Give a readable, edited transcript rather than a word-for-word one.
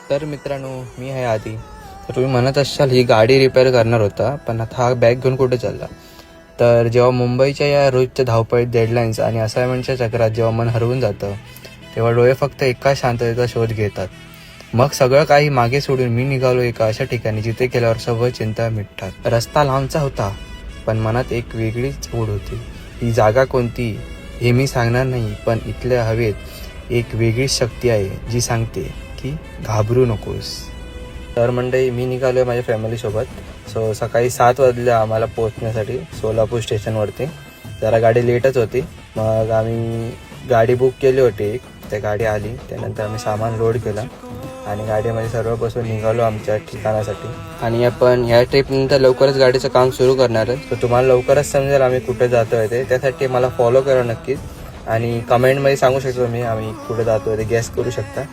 तर मित्रांनो, मी आहे आधी. तर तुम्ही म्हणत असाल ही गाडी रिपेअर करणार होता, पण आता हा बॅग घेऊन कुठे चालला? तर जेव्हा मुंबईच्या या रोजच्या धावपळीत डेडलाईन्स आणि असाइनमेंटच्या चक्रात जेव्हा मन हरवून जातं, तेव्हा डोळे फक्त एका शांततेचा शोध घेतात. मग सगळं काही मागे सोडून मी निघालो एका अशा ठिकाणी जिथे गेल्यावर सर्व चिंता मिटतात. रस्ता लांबचा होता, पण मनात एक वेगळीच ओढ होती. ही जागा कोणती हे मी सांगणार नाही, पण इथल्या हवेत एक वेगळीच शक्ती आहे जी सांगते की घाबरू नकोस. तर मंडळी, मी निघालो आहे माझ्या फॅमिलीसोबत. सो सकाळी 7 वाजले आम्हाला पोहोचण्यासाठी सोलापूर स्टेशनवरती. जरा गाडी लेटच होती, मग आम्ही गाडी बुक केली होती एक. त्या गाडी आली, त्यानंतर आम्ही सामान लोड केलं आणि गाडीमध्ये सर्व बसून निघालो आमच्या ठिकाणासाठी. आणि आपण ह्या ट्रिपनंतर लवकरच गाडीचं काम सुरू करणार आहे. तर तुम्हाला लवकरच समजेल आम्ही कुठे जातो आहे ते. त्यासाठी मला फॉलो करा नक्कीच आणि कमेंटमध्ये सांगू शकतो मी आम्ही कुठे जातो आहे ते, गॅस करू शकता.